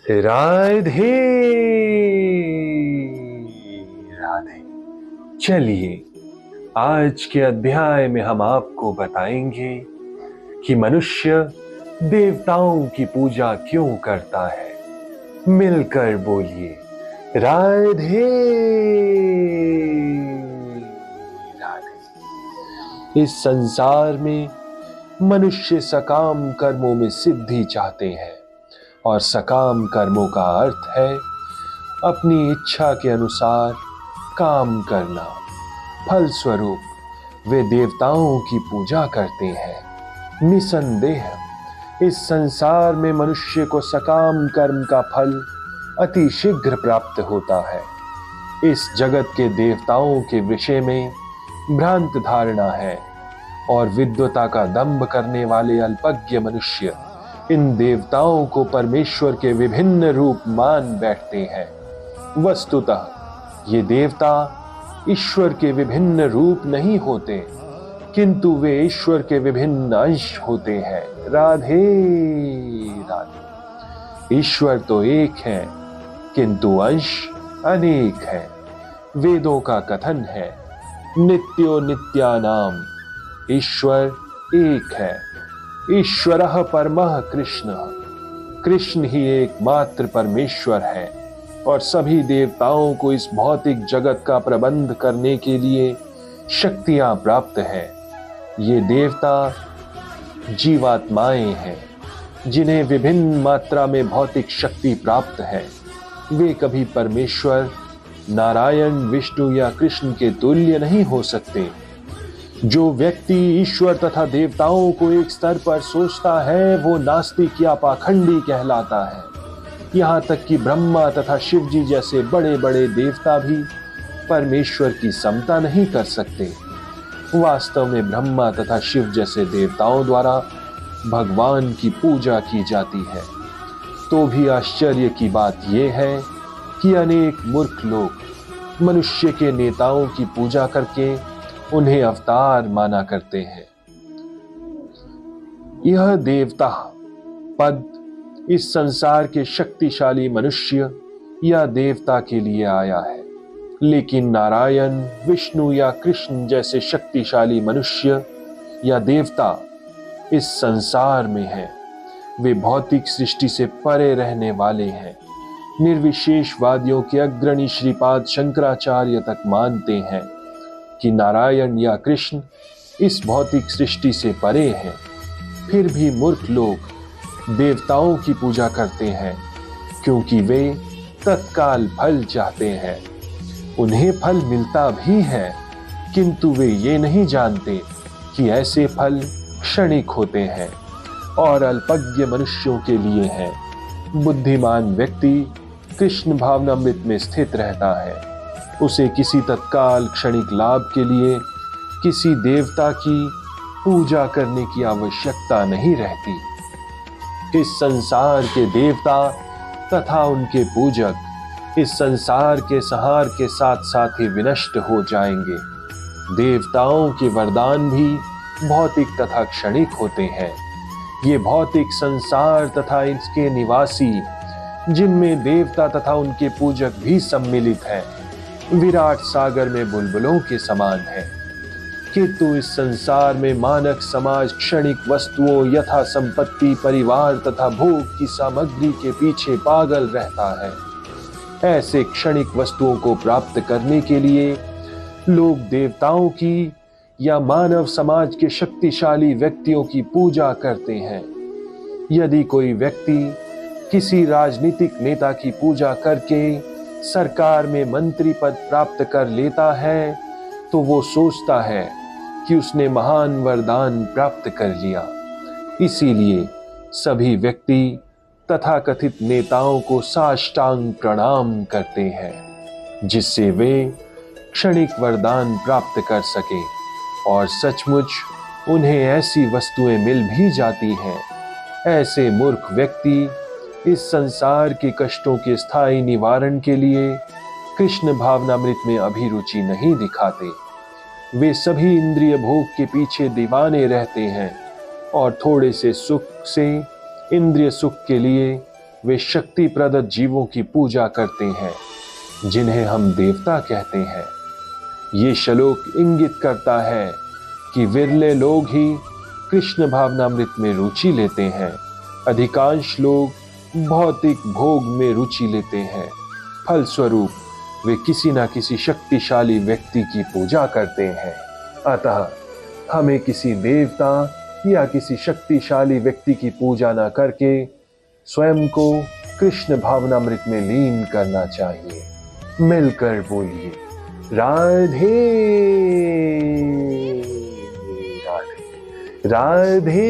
राधे राधे। चलिए, आज के अध्याय में हम आपको बताएंगे कि मनुष्य देवताओं की पूजा क्यों करता है। मिलकर बोलिए राधे राधे। इस संसार में मनुष्य सकाम कर्मों में सिद्धि चाहते हैं और सकाम कर्मों का अर्थ है अपनी इच्छा के अनुसार काम करना। फलस्वरूप वे देवताओं की पूजा करते हैं। निसंदेह इस संसार में मनुष्य को सकाम कर्म का फल अति शीघ्र प्राप्त होता है। इस जगत के देवताओं के विषय में भ्रांत धारणा है और विद्वता का दंभ करने वाले अल्पज्ञ मनुष्य इन देवताओं को परमेश्वर के विभिन्न रूप मान बैठते हैं। वस्तुतः ये देवता ईश्वर के विभिन्न रूप नहीं होते, किंतु वे ईश्वर के विभिन्न अंश होते हैं। राधे राधे। ईश्वर तो एक है, किंतु अंश अनेक है। वेदों का कथन है, नित्यो नित्यानाम, ईश्वर एक है। ईश्वरः परमः कृष्णः, कृष्ण ही एकमात्र परमेश्वर है और सभी देवताओं को इस भौतिक जगत का प्रबंध करने के लिए शक्तियां प्राप्त है। ये देवता जीवात्माएं हैं जिन्हें विभिन्न मात्रा में भौतिक शक्ति प्राप्त है। वे कभी परमेश्वर नारायण, विष्णु या कृष्ण के तुल्य नहीं हो सकते। जो व्यक्ति ईश्वर तथा देवताओं को एक स्तर पर सोचता है वो नास्तिक या पाखंडी कहलाता है। यहाँ तक कि ब्रह्मा तथा शिव जी जैसे बड़े बड़े देवता भी परमेश्वर की समता नहीं कर सकते। वास्तव में ब्रह्मा तथा शिव जैसे देवताओं द्वारा भगवान की पूजा की जाती है। तो भी आश्चर्य की बात यह है कि अनेक मूर्ख लोग मनुष्य के नेताओं की पूजा करके उन्हें अवतार माना करते हैं। यह देवता पद इस संसार के शक्तिशाली मनुष्य या देवता के लिए आया है, लेकिन नारायण, विष्णु या कृष्ण जैसे शक्तिशाली मनुष्य या देवता इस संसार में हैं। वे भौतिक सृष्टि से परे रहने वाले हैं। निर्विशेषवादियों के अग्रणी श्रीपाद शंकराचार्य तक मानते हैं कि नारायण या कृष्ण इस भौतिक सृष्टि से परे हैं। फिर भी मूर्ख लोग देवताओं की पूजा करते हैं क्योंकि वे तत्काल फल चाहते हैं। उन्हें फल मिलता भी है, किंतु वे ये नहीं जानते कि ऐसे फल क्षणिक होते हैं और अल्पज्ञ मनुष्यों के लिए हैं। बुद्धिमान व्यक्ति कृष्ण भावनामृत में स्थित रहता है। उसे किसी तत्काल क्षणिक लाभ के लिए किसी देवता की पूजा करने की आवश्यकता नहीं रहती। इस संसार के देवता तथा उनके पूजक इस संसार के संहार के साथ साथ ही विनष्ट हो जाएंगे। देवताओं के वरदान भी भौतिक तथा क्षणिक होते हैं। ये भौतिक संसार तथा इसके निवासी, जिनमें देवता तथा उनके पूजक भी सम्मिलित हैं, विराट सागर में बुलबुलों के समान है। किंतु इस संसार में मानव समाज क्षणिक वस्तुओं यथा संपत्ति, परिवार तथा भोग की सामग्री के पीछे पागल रहता है। ऐसे क्षणिक वस्तुओं को प्राप्त करने के लिए लोग देवताओं की या मानव समाज के शक्तिशाली व्यक्तियों की पूजा करते हैं। यदि कोई व्यक्ति किसी राजनीतिक नेता की पूजा करके सरकार में मंत्री पद प्राप्त कर लेता है तो वो सोचता है कि उसने महान वरदान प्राप्त कर लिया। इसीलिए सभी व्यक्ति तथाकथित नेताओं को साष्टांग प्रणाम करते हैं, जिससे वे क्षणिक वरदान प्राप्त कर सके और सचमुच उन्हें ऐसी वस्तुएं मिल भी जाती हैं। ऐसे मूर्ख व्यक्ति इस संसार के कष्टों के स्थायी निवारण के लिए कृष्ण भावनामृत में अभिरुचि नहीं दिखाते। वे सभी इंद्रिय भोग के पीछे दीवाने रहते हैं और थोड़े से सुख से इंद्रिय सुख के लिए वे शक्ति प्रदत्त जीवों की पूजा करते हैं जिन्हें हम देवता कहते हैं। ये श्लोक इंगित करता है कि विरले लोग ही कृष्ण भावनामृत में रुचि लेते हैं। अधिकांश लोग भौतिक भोग में रुचि लेते हैं। फलस्वरूप वे किसी न किसी शक्तिशाली व्यक्ति की पूजा करते हैं। अतः हमें किसी देवता या किसी शक्तिशाली व्यक्ति की पूजा न करके स्वयं को कृष्ण भावनामृत में लीन करना चाहिए। मिलकर बोलिए राधे राधे राधे।